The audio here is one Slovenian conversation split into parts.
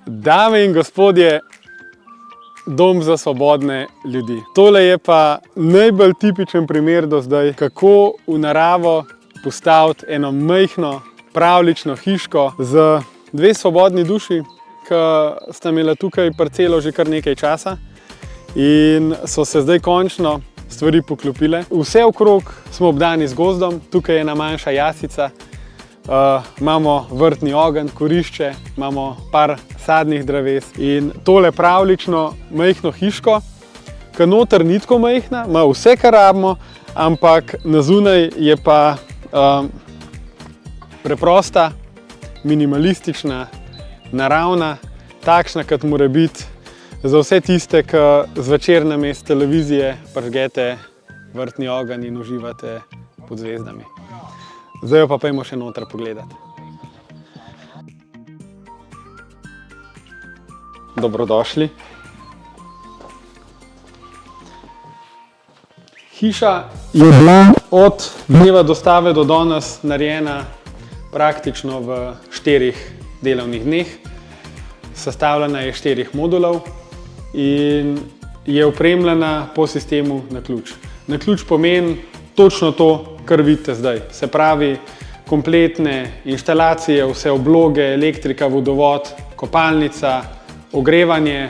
Dame in gospodje, dom za svobodne ljudi. Tole je pa najbolj tipičen primer do zdaj, kako v naravo postaviti eno majhno, pravlično hiško z dve svobodni duši, ki sta imela tukaj parcelo že kar nekaj časa in so se zdaj končno stvari poklopile. Vse okrog smo obdani z gozdom, tukaj je ena manjša jasica, imamo vrtni ogenj, kurišče, imamo par sadnih dreves in tole pravlično majhno hiško, ki noter ni tako majhna, ima vse, kar rabimo, ampak na zunaj je pa preprosta, minimalistična, naravna, takšna, kot mora biti za vse tiste, ki zvečer namesto televizije prižgete vrtni ogenj in uživate pod zvezdami. Zdaj jo pa pojdimo še noter pogledati. Dobrodošli. Hiša je bila od dneva dostave do danes narejena praktično v 4 delovnih dneh. Sestavljena je iz 4 modulov in je opremljena po sistemu na ključ. Na ključ pomeni točno to, kar vidite zdaj. Se pravi, kompletne inštalacije, vse obloge, elektrika, vodovod, kopalnica, ogrevanje.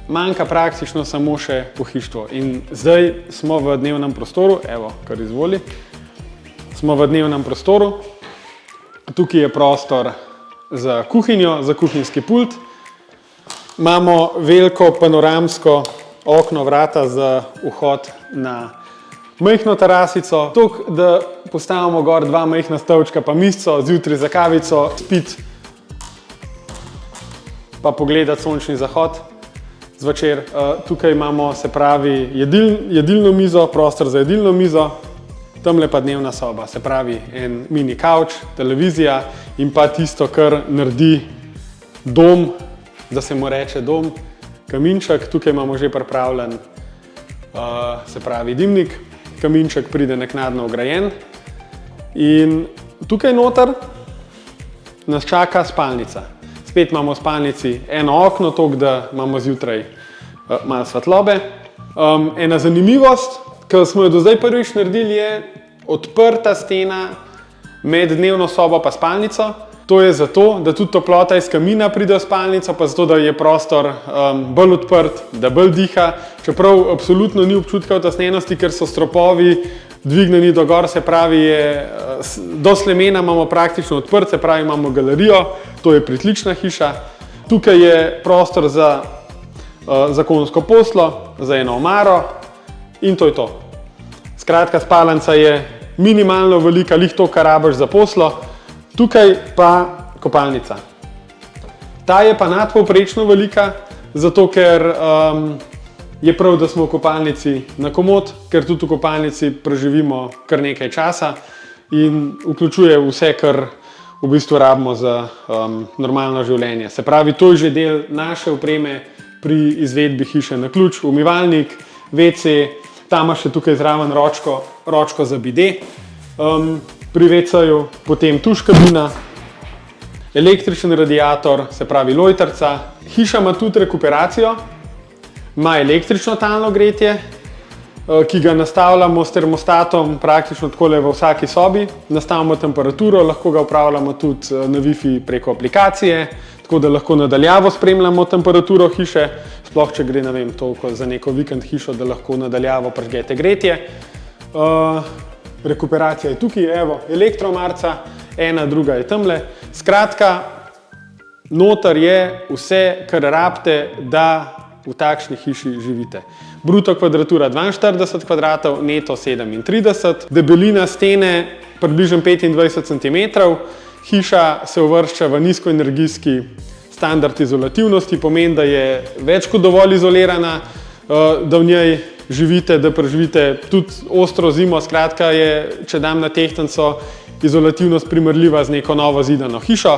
Manjka praktično samo še pohištvo. In zdaj smo v dnevnem prostoru, evo, kar izvoli. Smo v dnevnem prostoru. Tukaj je prostor za kuhinjo, za kuhinjski pult. Imamo veliko panoramsko okno, vrata za vhod na majhno terasico. Toliko, da postavimo gor 2 majhna stolčka pa mizico, zjutraj za kavico, spiti pa pogledati sončni zahod zvečer. Tukaj imamo, se pravi, jedilno mizo, prostor za jedilno mizo. Tamle pa dnevna soba, se pravi en mini kavč, televizija in pa tisto, kar naredi dom, da se mu reče dom, kaminček. Tukaj imamo že pripravljen, se pravi, dimnik. Kaminček pride naknadno ograjen. In tukaj noter nas čaka spalnica. Spet imamo v spalnici eno okno, toliko, da imamo zjutraj malo svetlobe. Ena zanimivost, ki smo jo do zdaj prvič naredili, je odprta stena med dnevno sobo pa spalnico. To je zato, da tudi toplota iz kamina pride v spalnico, pa zato, da je prostor bolj odprt, da bolj diha. Čeprav absolutno ni občutka utesnjenosti, ker so stropovi dvignjeni do gor, se pravi, do slemena imamo praktično odprt, se pravi, imamo galerijo, to je pritlična hiša. Tukaj je prostor za zakonsko poslo, za eno omaro in to je to. Skratka, spalnica je minimalno velika, lih to, kar rabiš za poslo. Tukaj pa kopalnica. Ta je pa nadpovprečno velika, zato ker je prav, da smo v kopalnici na komod, ker tudi v kopalnici preživimo kar nekaj časa in vključuje vse, kar v bistvu rabimo za normalno življenje. Se pravi, to je že del naše opreme pri izvedbi hiše na ključ. Umivalnik, WC, tam ima še tukaj zraven ročko za bide. Pri WC-ju, potem tuš kabina, električen radiator, se pravi lojtrca. Hiša ima tudi rekuperacijo, ima električno talno gretje, ki ga nastavljamo s termostatom praktično takole v vsaki sobi. Nastavimo temperaturo, lahko ga upravljamo tudi na Wi-Fi preko aplikacije, tako da lahko nadaljavo spremljamo temperaturo hiše, sploh če gre, ne vem, toliko za neko vikend hišo, da lahko nadaljavo prižgete gretje. Rekuperacija je tukaj, evo, elektromarca, ena, druga je tamle. Skratka, noter je vse, kar rabite, da v takšni hiši živite. Bruto kvadratura 42 kvadratov, neto 37, debelina stene približno 25 cm. Hiša se uvršča v nizkoenergijski standard izolativnosti, pomeni, da je več kot dovolj izolirana, da v njej živite, da preživite tudi ostro zimo. Skratka je, če dam na tehtnico, izolativnost primerljiva z neko novo zidano hišo.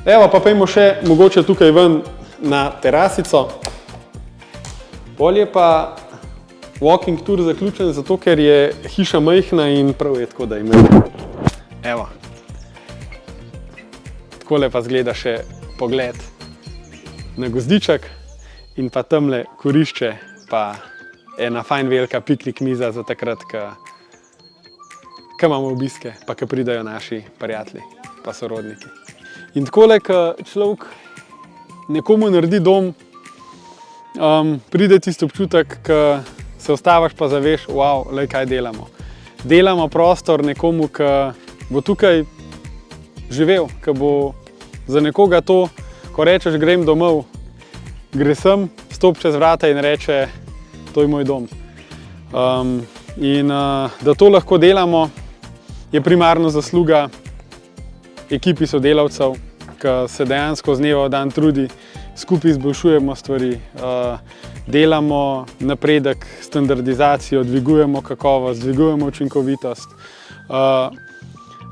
Evo, pa pojdimo še mogoče tukaj ven na terasico. Pol je pa walking tour zaključen, zato ker je hiša majhna in prav je tako, da imamo. Evo. Takole pa zgleda še pogled na gozdiček in pa tamle kurišče, pa ena fajn velika piknik miza za takrat, ko imamo obiske, pa ko pridajo naši prijatelji pa sorodniki. In takole, ko človek nekomu naredi dom, pride tisti občutek, ko se ustaviš pa zaveš, wow, lej, kaj delamo. Delamo prostor nekomu, ki bo tukaj živel, ki bo za nekoga to, ko rečeš, grem domov, gre sem, stop čez vrata in reče, to je moj dom. Da to lahko delamo, je primarno zasluga ekipi sodelavcev, ki se dejansko z dneva v dan trudi, skupaj izboljšujemo stvari, delamo napredek, standardizacijo, dvigujemo kakovost, dvigujemo učinkovitost.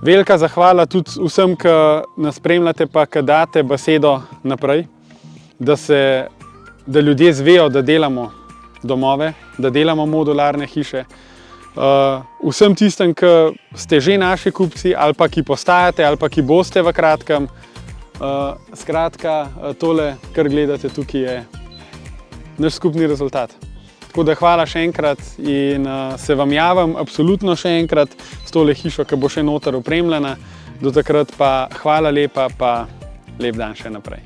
Velika zahvala tudi vsem, ki nas spremljate pa ki date besedo naprej, da ljudje zvejo, da delamo domove, da delamo modularne hiše. Vsem tistem, ki ste že naši kupci ali pa ki postajate ali pa ki boste v kratkem. Skratka, tole, kar gledate tukaj, je naš skupni rezultat. Tako da hvala še enkrat in se vam javim absolutno še enkrat s tole hišo, ki bo še noter opremljena. Do takrat pa hvala lepa, pa lep dan še naprej.